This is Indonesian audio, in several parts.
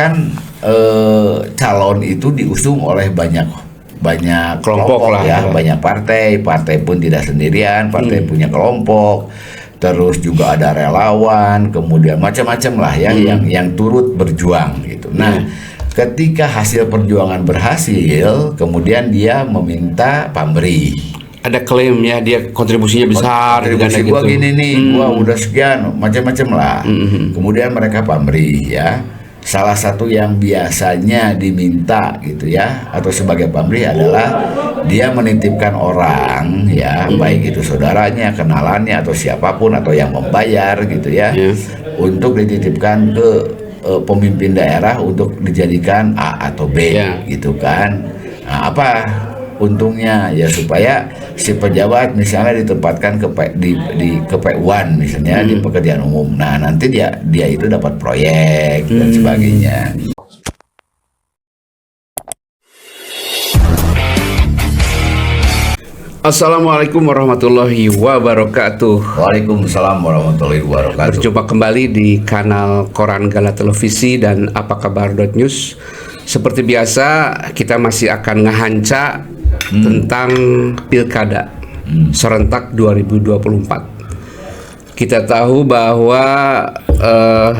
kan calon itu diusung oleh banyak Kelompok lah, ya, ya. banyak partai pun tidak sendirian, partai punya kelompok, terus juga ada relawan, kemudian macam-macam lah ya yang turut berjuang gitu. Nah, ketika hasil perjuangan berhasil, kemudian dia meminta pamrih. Ada klaim ya, dia kontribusinya besar. Kontribusi gua gitu. gini nih, gua udah sekian, macam-macam lah. Kemudian mereka pamrih ya. Salah satu yang biasanya diminta gitu ya, atau sebagai pamrih adalah dia menitipkan orang ya, baik itu saudaranya, kenalannya, atau siapapun, atau yang membayar gitu ya, untuk dititipkan ke pemimpin daerah untuk dijadikan A atau B gitu kan. Nah, apa untungnya ya, supaya si pejabat misalnya ditempatkan di P1 misalnya di pekerjaan umum. Nah, nanti dia itu dapat proyek dan sebagainya. Assalamualaikum warahmatullahi wabarakatuh. Waalaikumsalam warahmatullahi wabarakatuh. Berjumpa kembali di kanal Koran Gala Televisi dan Apa Kabar .news. Seperti biasa, kita masih akan ngehanca tentang pilkada serentak 2024. Kita tahu bahwa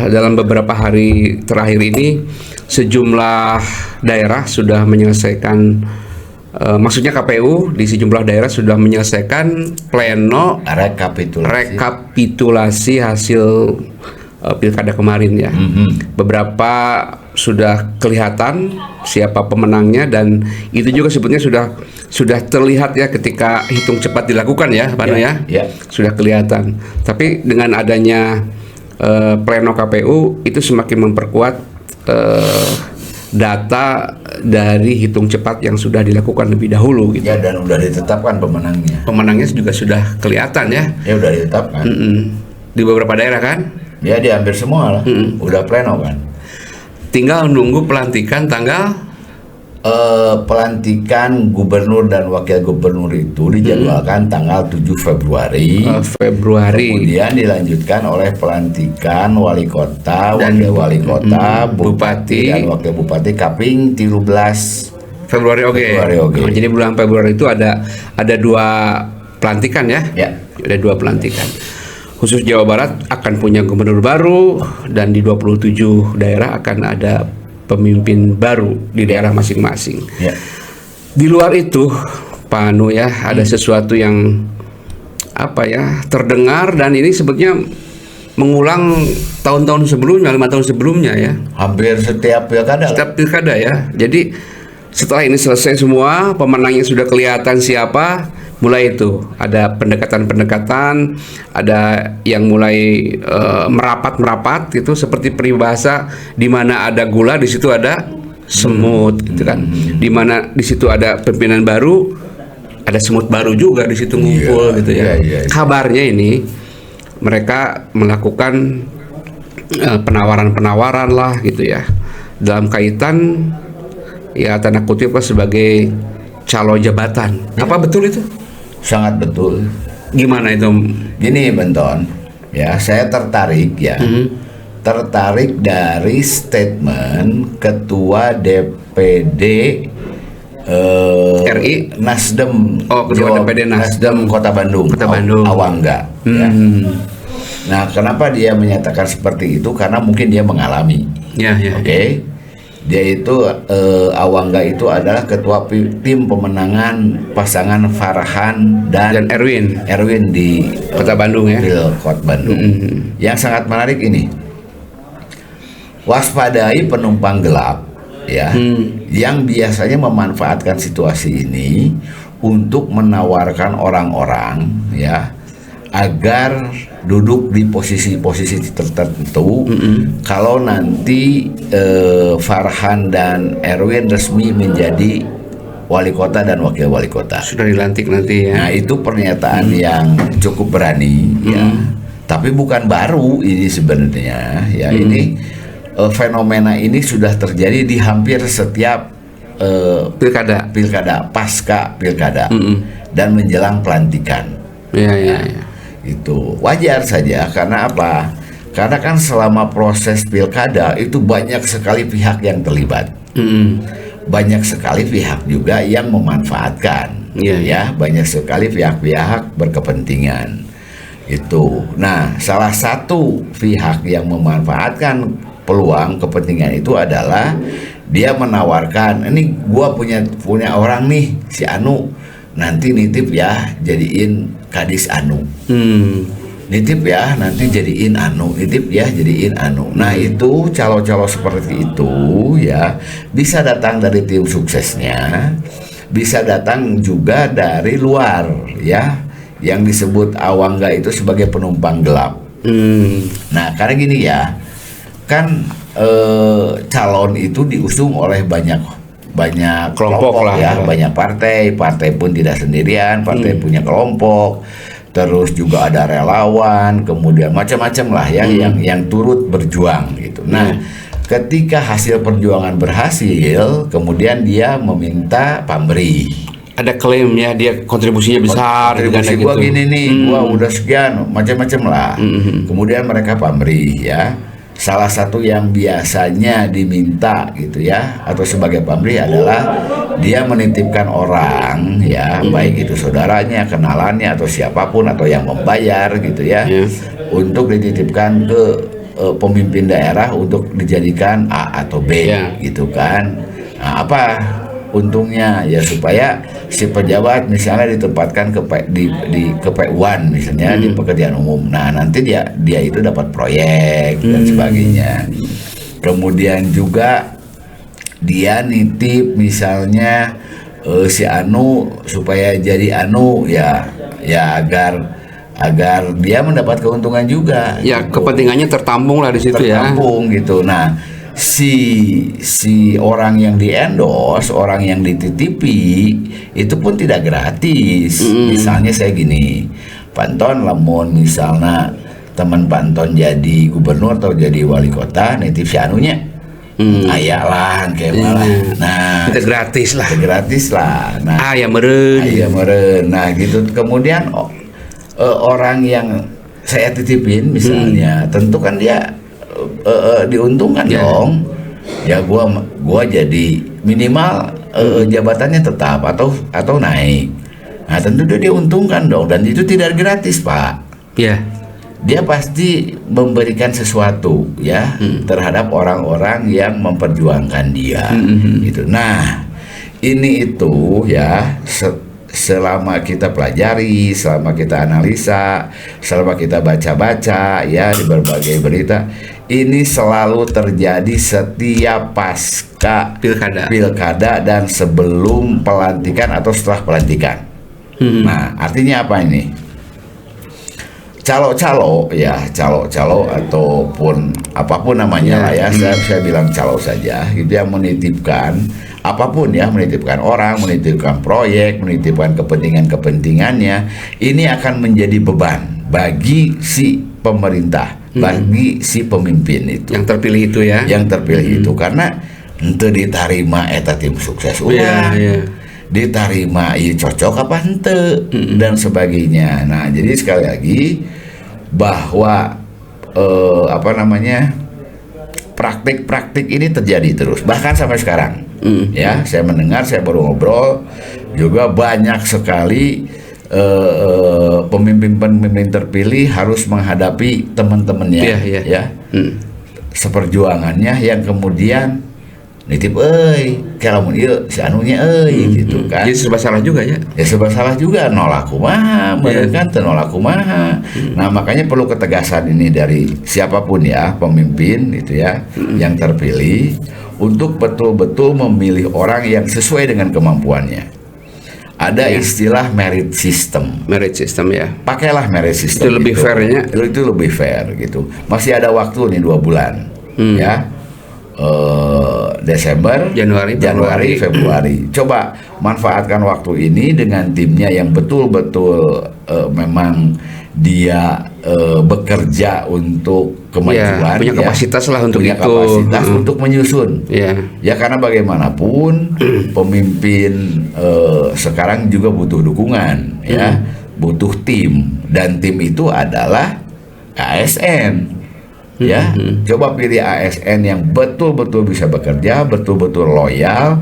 dalam beberapa hari terakhir ini sejumlah daerah sudah menyelesaikan, maksudnya KPU di sejumlah daerah sudah menyelesaikan pleno rekapitulasi hasil pilkada kemarin ya. Beberapa sudah kelihatan siapa pemenangnya, dan itu juga sebetulnya sudah terlihat ya ketika hitung cepat dilakukan ya, Pak ya. Sudah kelihatan. Tapi dengan adanya pleno KPU itu semakin memperkuat data dari hitung cepat yang sudah dilakukan lebih dahulu gitu. Ya, dan udah ditetapkan pemenangnya. Pemenangnya juga sudah kelihatan ya. Ya udah ditetapkan. Di beberapa daerah kan? Ya, di hampir semua lah. Udah pleno kan. Tinggal nunggu pelantikan tanggal pelantikan gubernur dan wakil gubernur itu dijadwalkan tanggal 7 Februari. Kemudian dilanjutkan oleh pelantikan wali kota, wakil wali kota, bupati dan wakil bupati kaping 13 Februari. Nah, jadi bulan Februari itu ada dua pelantikan ya. Ada dua pelantikan. Khusus Jawa Barat akan punya gubernur baru, dan di 27 daerah akan ada pemimpin baru di daerah masing-masing. Di luar itu, Pak Anu ya, ada sesuatu yang terdengar, dan ini sebetulnya mengulang tahun-tahun sebelumnya, 5 tahun sebelumnya ya. Hampir setiap pilkada. Setiap pilkada ya. Jadi setelah ini selesai semua, pemenangnya sudah kelihatan siapa. Mulai itu ada pendekatan-pendekatan, ada yang mulai merapat gitu, seperti peribahasa, di mana ada gula di situ ada semut gitu kan. Di mana di situ ada pimpinan baru, ada semut baru juga di situ ngumpul gitu ya. Kabarnya ini mereka melakukan penawaran-penawaran lah gitu ya, dalam kaitan ya tanda kutip sebagai calon jabatan. Apa betul itu? Sangat betul. Gimana itu? Gini Benton, ya saya tertarik ya, tertarik dari statement Ketua DPD RI Nasdem. Ketua DPD Nasdem Kota Bandung. Awangga. Ya. Nah, kenapa dia menyatakan seperti itu? Karena mungkin dia mengalami. Oke. Dia itu Awangga itu adalah ketua tim pemenangan pasangan Farhan dan Erwin di Kota Bandung ya. Kota Bandung. Yang sangat menarik ini, waspadai penumpang gelap ya, yang biasanya memanfaatkan situasi ini untuk menawarkan orang-orang ya agar duduk di posisi-posisi tertentu. Kalau nanti Farhan dan Erwin resmi menjadi wali kota dan wakil wali kota, sudah dilantik nanti ya. Nah, itu pernyataan yang cukup berani ya. Tapi bukan baru ini sebenarnya ya. Ini fenomena ini sudah terjadi di hampir setiap pilkada pasca pilkada dan menjelang pelantikan. Ya. Itu wajar saja, karena apa? Karena kan selama proses pilkada itu banyak sekali pihak yang terlibat. Banyak sekali pihak juga yang memanfaatkan. Ya, banyak sekali pihak-pihak berkepentingan. Itu. Nah, salah satu pihak yang memanfaatkan peluang kepentingan itu adalah dia menawarkan, ini gua punya orang nih, si Anu, nanti nitip ya jadiin kadis Anu. Nitip ya nanti jadiin Anu, nitip ya jadiin Anu. Nah, itu calo-calo seperti itu ya bisa datang dari tim suksesnya, bisa datang juga dari luar ya, yang disebut awangga itu sebagai penumpang gelap. Nah, karena gini ya, kan calon itu diusung oleh banyak kelompok lah ya, banyak partai pun tidak sendirian, partai punya kelompok, terus juga ada relawan, kemudian macam-macam lah ya yang turut berjuang gitu. Nah, ketika hasil perjuangan berhasil, kemudian dia meminta pamrih. Ada klaim ya, dia kontribusinya besar. Kontribusi gua gitu. Gini nih, gua udah sekian, macam-macam lah. Kemudian mereka pamrih ya. Salah satu yang biasanya diminta gitu ya, atau sebagai pamrih adalah dia menitipkan orang ya, baik itu saudaranya, kenalannya, atau siapapun, atau yang membayar gitu ya, untuk dititipkan ke pemimpin daerah untuk dijadikan A atau B gitu kan. Nah, apa untungnya ya, supaya si pejabat misalnya ditempatkan di P1 misalnya di pekerjaan umum. Nah, nanti dia itu dapat proyek dan sebagainya. Kemudian juga dia nitip misalnya si Anu supaya jadi Anu ya agar dia mendapat keuntungan juga. Ya, gitu. Kepentingannya tertampung lah di situ ya. Tertampung gitu. Nah, si orang yang di-endorse, orang yang dititipi itu pun tidak gratis. Misalnya saya gini, Panton lamun misalnya teman Panton jadi gubernur atau jadi wali kota, nitip si Anunya ayak lah kayak malah. Nah, kita gratis lah. Nah, ya meren. Nah, gitu. Kemudian orang yang saya titipin misalnya, tentu kan dia diuntungkan dong. Ya gua jadi minimal jabatannya tetap atau naik. Nah, tentu dia diuntungkan dong, dan itu tidak gratis, Pak. Dia pasti memberikan sesuatu ya terhadap orang-orang yang memperjuangkan dia gitu. Nah, ini itu ya selama kita pelajari, selama kita analisa, selama kita baca-baca ya di berbagai berita, ini selalu terjadi setiap pasca pilkada dan sebelum pelantikan atau setelah pelantikan. Nah, artinya apa ini? Calo-calo ataupun apapun namanya lah ya, saya bilang calo saja, gitu, yang menitipkan apapun ya, menitipkan orang, menitipkan proyek, menitipkan kepentingannya, ini akan menjadi beban bagi si pemerintah, bagi si pemimpin itu yang terpilih itu ya, itu karena ente ditarima eta tim sukses ditarima iya cocok apa ente dan sebagainya. Nah, jadi sekali lagi bahwa praktik-praktik ini terjadi terus bahkan sampai sekarang. Ya, saya mendengar, saya baru ngobrol juga banyak sekali pemimpin terpilih harus menghadapi teman-temannya seperjuangannya yang kemudian nitip kalau ieu si anunya gitu kan. Jadi serba salah juga ya. Ya serba salah juga, nolak kumaha, kan nolak kumaha. Nah, makanya perlu ketegasan ini dari siapapun ya, pemimpin itu ya yang terpilih untuk betul-betul memilih orang yang sesuai dengan kemampuannya. Ada istilah merit system ya. Pakailah merit system. Itu lebih fairnya. Itu lebih fair gitu. Masih ada waktu nih 2 bulan ya. Desember, Januari, Februari. Coba manfaatkan waktu ini dengan timnya yang betul-betul memang dia bekerja untuk kemajuan, punya kapasitas lah untuk punya itu, kapasitas untuk menyusun. Ya, karena bagaimanapun pemimpin sekarang juga butuh dukungan, ya, butuh tim, dan tim itu adalah ASN. ya. Coba pilih ASN yang betul-betul bisa bekerja, betul-betul loyal,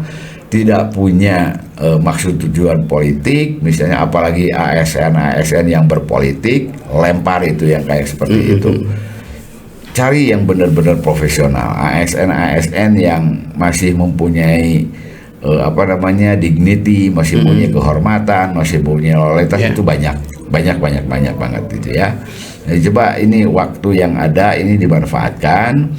tidak punya maksud tujuan politik, misalnya apalagi ASN yang berpolitik, lempar itu yang kayak seperti itu. Cari yang benar-benar profesional, ASN yang masih mempunyai dignity, masih punya kehormatan, masih punya loyalitas, itu banyak banget gitu ya. Jadi coba ini waktu yang ada ini dimanfaatkan,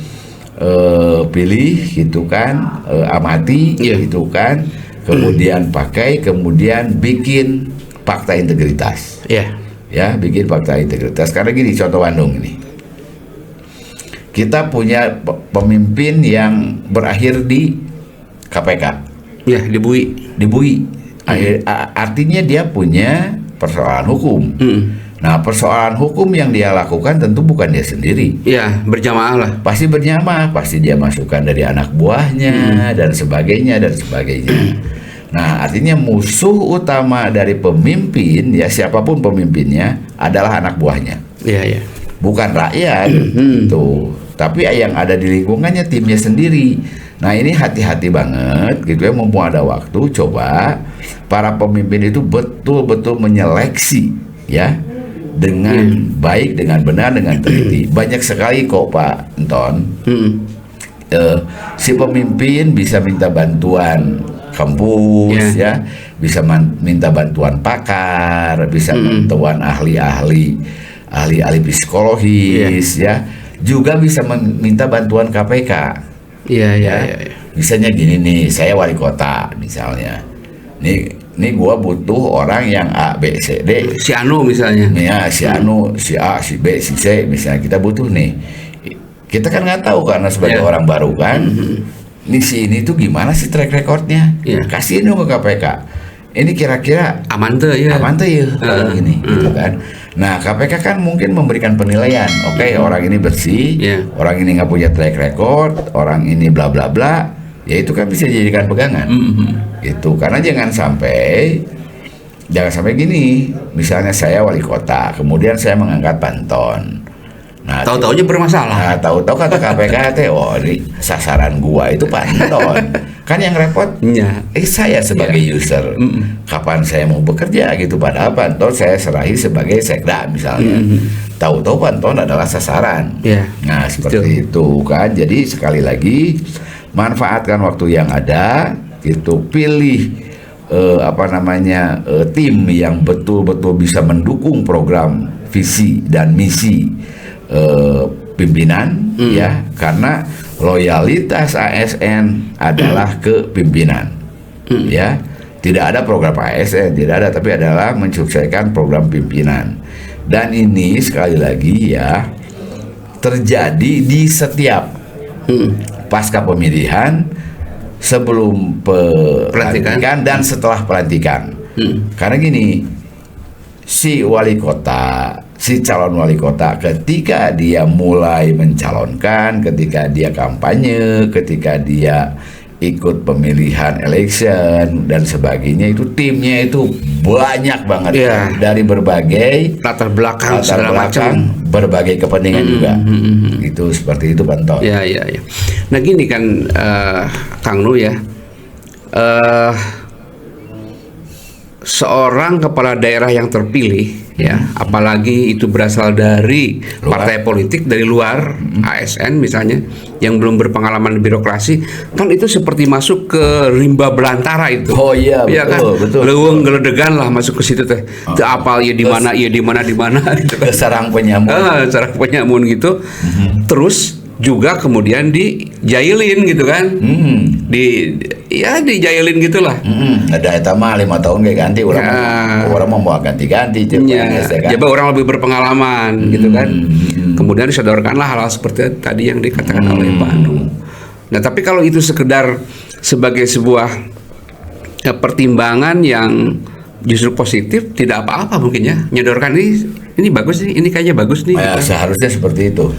pilih gitu kan, amati gitu kan, kemudian pakai, kemudian bikin fakta integritas. Ya, bikin fakta integritas. Karena gini, contoh Bandung ini, kita punya pemimpin yang berakhir di KPK. Ya, di BUI. Artinya dia punya persoalan hukum. Nah, persoalan hukum yang dia lakukan tentu bukan dia sendiri. Ya, berjamaah lah. Pasti berjamaah, pasti dia masukkan dari anak buahnya dan sebagainya. Nah, artinya musuh utama dari pemimpin, ya siapapun pemimpinnya, adalah anak buahnya. Iya. Bukan rakyat, tuh. Tapi yang ada di lingkungannya timnya sendiri. Nah, ini hati-hati banget gitu ya, mumpung ada waktu, coba para pemimpin itu betul-betul menyeleksi ya, dengan baik, dengan benar, dengan teliti. Banyak sekali kok Pak Anton, si pemimpin bisa minta bantuan kampus ya, bisa minta bantuan pakar, bisa bantuan ahli psikologis ya, juga bisa minta bantuan KPK. Iya. Misalnya gini nih, saya wali kota misalnya. Nih gua butuh orang yang A, B, C, D. Si Anu misalnya. Ya, si Anu, si A, si B, si C misalnya, kita butuh nih. Kita kan nggak tahu karena sebagai orang baru kan. Nih si ini tuh gimana sih track recordnya? Kasihin dong ke KPK. Ini kira-kira aman tuh ya kalau gini gitu kan. Nah, KPK kan mungkin memberikan penilaian, oke, orang ini bersih, orang ini nggak punya track record, orang ini bla bla bla, ya itu kan bisa dijadikan pegangan gitu. Karena jangan sampai gini, misalnya saya wali kota, kemudian saya mengangkat Panton. Nah, tahu-taunya bermasalah. Nah, tahu-tahu kata KPK oh ini sasaran gua itu Panton. Kan yang repot saya sebagai user. Kapan saya mau bekerja gitu, padahal Panton saya serahi sebagai sekda misalnya. Tahu-tahu Panton adalah sasaran. Nah, seperti itu kan. Jadi sekali lagi, manfaatkan waktu yang ada gitu, pilih tim yang betul-betul bisa mendukung program visi dan misi pimpinan ya, karena loyalitas ASN adalah ke pimpinan ya, tidak ada program ASN, tidak ada, tapi adalah mensukseskan program pimpinan. Dan ini sekali lagi ya terjadi di setiap pasca pemilihan, sebelum pelantikan dan setelah pelantikan. Karena gini, si calon wali kota ketika dia mulai mencalonkan, ketika dia kampanye, ketika dia ikut pemilihan election dan sebagainya, itu timnya itu banyak banget dari berbagai latar belakang, berbagai kepentingan juga. Itu seperti itu Panton. Ya. Nah gini kan Kang Nu ya, seorang kepala daerah yang terpilih ya, apalagi itu berasal dari partai politik dari luar ASN misalnya, yang belum berpengalaman birokrasi, kan itu seperti masuk ke rimba belantara itu. Oh iya, betul. Leuweung geledegan lah masuk ke situ teh. Teu apal ya di mana gitu kan. Sarang penyamun gitu. Terus juga kemudian dijailin gitu kan. Dijailin gitulah. Ada etama 5 tahun kayak ganti orang mau ganti-ganti coba orang lebih berpengalaman gitu kan. Kemudian disodorkanlah hal-hal seperti tadi yang dikatakan oleh Pak Anu. Nah, tapi kalau itu sekedar sebagai sebuah pertimbangan yang justru positif, tidak apa-apa mungkin ya, nyodorkan ini bagus nih, ini kayaknya bagus nih gitu. Seharusnya seperti itu.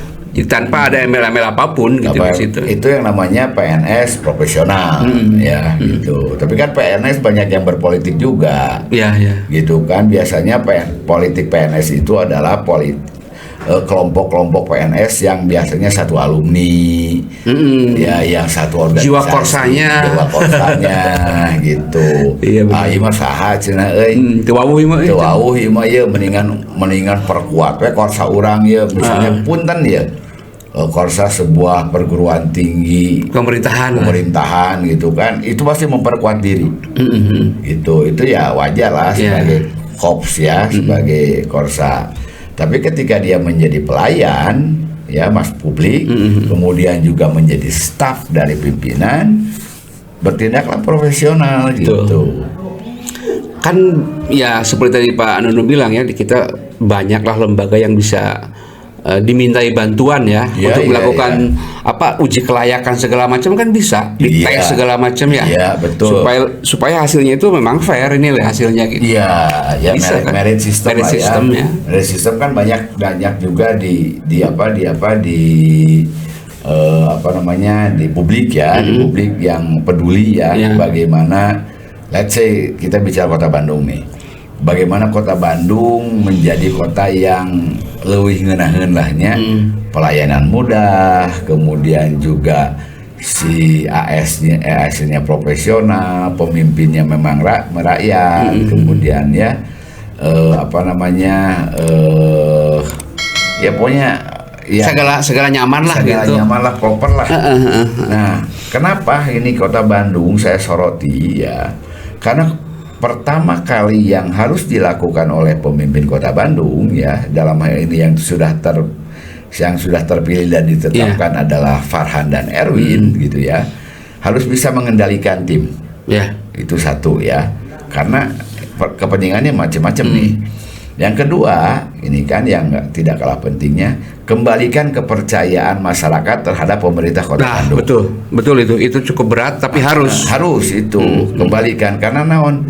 Tanpa ada embel-embel apapun gitu di situ. Itu yang namanya PNS profesional ya gitu. Tapi kan PNS banyak yang berpolitik juga. Ya. Gitu kan, biasanya politik PNS itu adalah kelompok-kelompok PNS yang biasanya satu alumni, ya yang satu organisasi, jiwa korsanya gitu. Iya, Ieu mah saha cenah euy. Teu wawuh ieu mah. Teu wawuh ieu mah ieu mendingan perkuat we korsa urang ieu misalnya punten ya. Korsa sebuah perguruan tinggi pemerintahan gitu kan, itu pasti memperkuat diri. Itu ya wajar lah sebagai korps ya, sebagai korsa. Tapi ketika dia menjadi pelayan ya mas publik, kemudian juga menjadi staf dari pimpinan, bertindaklah profesional gitu. Kan ya seperti tadi Pak Anono bilang ya, kita banyaklah lembaga yang bisa dimintai bantuan ya untuk melakukan uji kelayakan segala macam, kan bisa dites segala macam ya, betul. supaya hasilnya itu memang fair, ini hasilnya gitu. Ya bisa, merit system ya. Merit system kan banyak juga di publik ya, di publik yang peduli ya, bagaimana let's say kita bicara Kota Bandung nih. Bagaimana Kota Bandung menjadi kota yang leuwih ngeunaheun-lahnya, pelayanan mudah, kemudian juga si AS-nya profesional, pemimpinnya memang merakyat, kemudian ya ya pokoknya ya segala nyaman lah gitu. Nyaman lah, proper lah. Nah, kenapa ini Kota Bandung saya soroti ya? Karena pertama kali yang harus dilakukan oleh pemimpin Kota Bandung ya, dalam hal ini yang sudah terpilih dan ditetapkan adalah Farhan dan Erwin gitu ya, harus bisa mengendalikan tim. Itu satu ya, karena kepentingannya macam-macam nih. Yang kedua, ini kan yang tidak kalah pentingnya, kembalikan kepercayaan masyarakat terhadap pemerintah Kota Bandung. Betul itu cukup berat, tapi harus itu kembalikan, karena naon,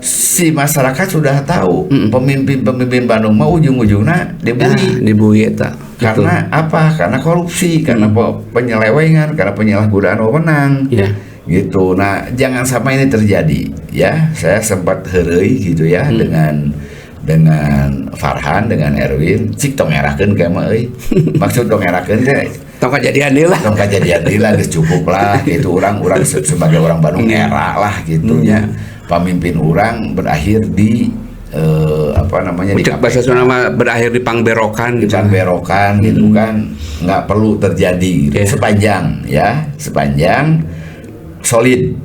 si masyarakat sudah tahu pemimpin Bandung mau ujung-ujungnya dibui karena apa? Karena korupsi, karena penyelewengan, karena penyalahgunaan wewenang gitu. Nah, jangan sampai ini terjadi ya. Saya sempat heureuy gitu ya dengan Farhan, dengan Erwin, cik tong ngerakeun kayak mah euy. Maksud tong ngerakeun teh tong kajadian deui lah geus cukup lah gitu. Orang sebagai orang Bandung era lah gitu ya. Pemimpin orang berakhir di di bahasa Sunda berakhir di pangberokan gitu kan, nggak perlu terjadi gitu. Sepanjang solid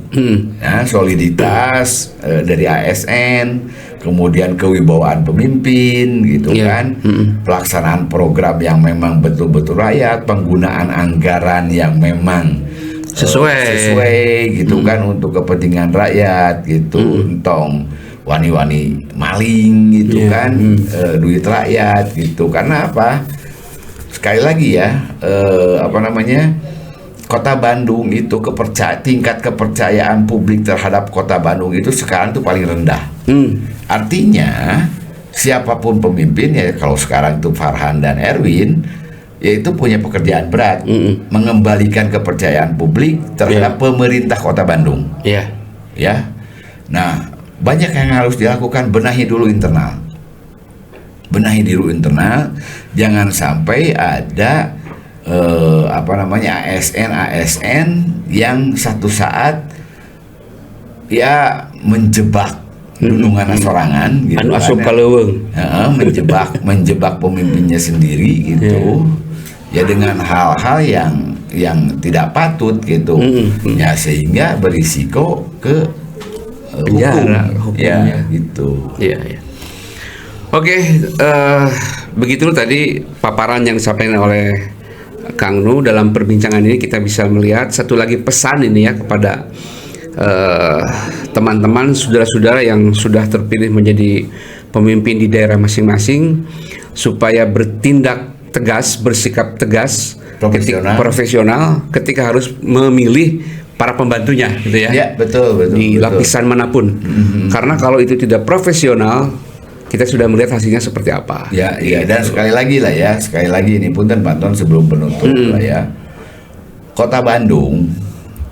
ya, soliditas dari ASN, kemudian kewibawaan pemimpin gitu kan, pelaksanaan program yang memang betul-betul rakyat, penggunaan anggaran yang memang sesuai gitu kan, untuk kepentingan rakyat gitu, entong wani-wani maling gitu kan, duit rakyat gitu. Karena apa? Sekali lagi ya, Kota Bandung itu tingkat kepercayaan publik terhadap Kota Bandung itu sekarang tuh paling rendah. Artinya siapapun pemimpinnya, kalau sekarang itu Farhan dan Erwin, yaitu punya pekerjaan berat, mengembalikan kepercayaan publik terhadap pemerintah Kota Bandung. Ya. Nah, banyak yang harus dilakukan. Benahi dulu internal. Jangan sampai ada ASN yang satu saat ya menjebak dunungan sorangan gitu, asup kaleuweung, menjebak pemimpinnya sendiri gitu. Ya dengan hal-hal yang tidak patut gitu, ya sehingga berisiko ke penjara hukumnya gitu. Oke, begitu tadi paparan yang disampaikan oleh Kang Nu. Dalam perbincangan ini kita bisa melihat satu lagi pesan ini ya kepada teman-teman, saudara-saudara yang sudah terpilih menjadi pemimpin di daerah masing-masing, supaya bertindak tegas, bersikap tegas, profesional ketika harus memilih para pembantunya gitu ya. Betul. Di lapisan manapun. Karena kalau itu tidak profesional, kita sudah melihat hasilnya seperti apa. Dan sekali lagi ini punten Panton sebelum penutup lah ya. Kota Bandung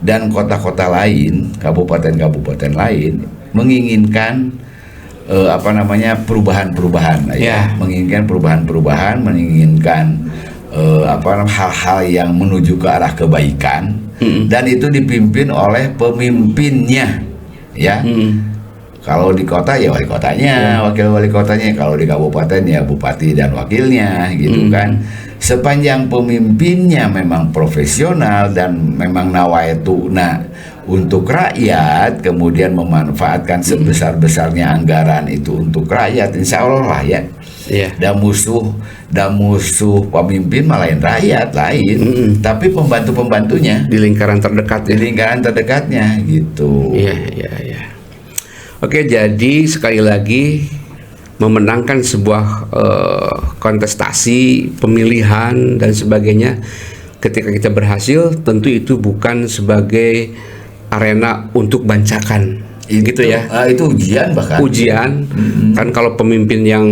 dan kota-kota lain, kabupaten-kabupaten lain menginginkan perubahan-perubahan, Ya. menginginkan perubahan-perubahan, menginginkan hal-hal yang menuju ke arah kebaikan, dan itu dipimpin oleh pemimpinnya, ya. Kalau di kota ya wali kotanya, wakil wali kotanya. Kalau di kabupaten ya bupati dan wakilnya, gitu kan. Sepanjang pemimpinnya memang profesional dan memang nawaitu untuk rakyat, kemudian memanfaatkan sebesar-besarnya anggaran itu untuk rakyat, insya Allah lah ya. Dan musuh pemimpin malahin rakyat lain, tapi pembantu-pembantunya Di lingkaran terdekat di lingkaran terdekatnya, gitu. Iya. Oke, jadi sekali lagi memenangkan sebuah kontestasi, pemilihan dan sebagainya, ketika kita berhasil, tentu itu bukan sebagai arena untuk bancakan, gitu ya. Itu ujian bahkan. Ujian, kan kalau pemimpin yang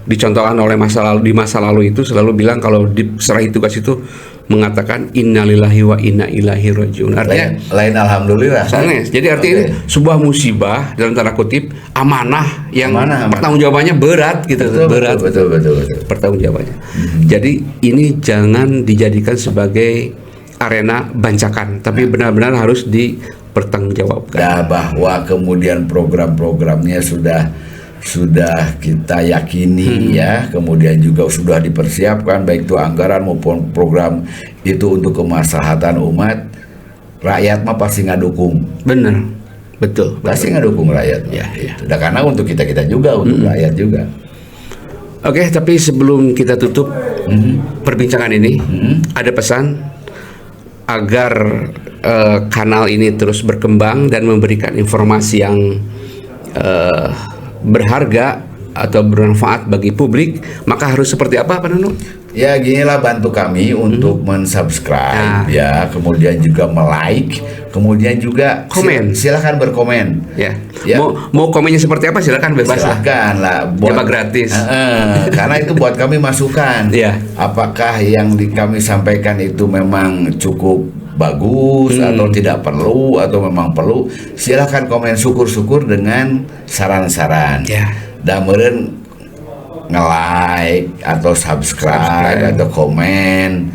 dicontohkan oleh di masa lalu itu selalu bilang kalau diserahi tugas itu mengatakan innalillahi wa inna ilaihi rajiun. Artinya lain alhamdulillah. Jadi artinya ini sebuah musibah dalam tanda kutip, amanah yang pertanggungjawabannya berat gitu. Betul. Pertanggungjawabannya. Jadi ini jangan dijadikan sebagai arena bancakan, tapi benar-benar harus dipertanggungjawabkan. Nah, bahwa kemudian program-programnya sudah kita yakini ya, kemudian juga sudah dipersiapkan baik itu anggaran maupun program itu untuk kemaslahatan umat, rakyat mah pasti ngadukung. Benar, betul. Pasti ngadukung rakyat. Ya. Nah, karena untuk kita juga, untuk rakyat juga. Oke, tapi sebelum kita tutup perbincangan ini, ada pesan agar kanal ini terus berkembang dan memberikan informasi yang berharga atau bermanfaat bagi publik, maka harus seperti apa, Pak Nunu? Ya, ginilah, bantu kami untuk mensubscribe, ya, kemudian juga like, kemudian juga komen. Silakan berkomen. Ya. Mau komennya seperti apa, silakan bebas. Silakan lah. Coba gratis. Karena itu buat kami masukan. Ya. Apakah yang kami sampaikan itu memang cukup bagus atau tidak perlu atau memang perlu, silahkan komen. Syukur-syukur dengan saran-saran. Dan meureun nge-like atau subscribe atau komen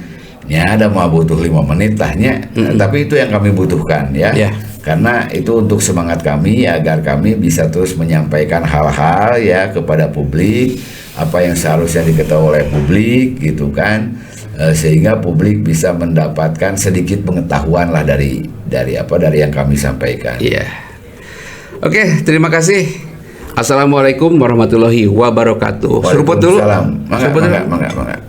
ya, ada mah butuh 5 menit lahnya, tapi itu yang kami butuhkan ya. Karena itu untuk semangat kami agar kami bisa terus menyampaikan hal-hal ya kepada publik, apa yang seharusnya diketahui oleh publik, gitu kan. Sehingga publik bisa mendapatkan sedikit pengetahuan lah dari yang kami sampaikan. Oke, terima kasih. Assalamualaikum warahmatullahi wabarakatuh. Waalaikumsalam. Mangga.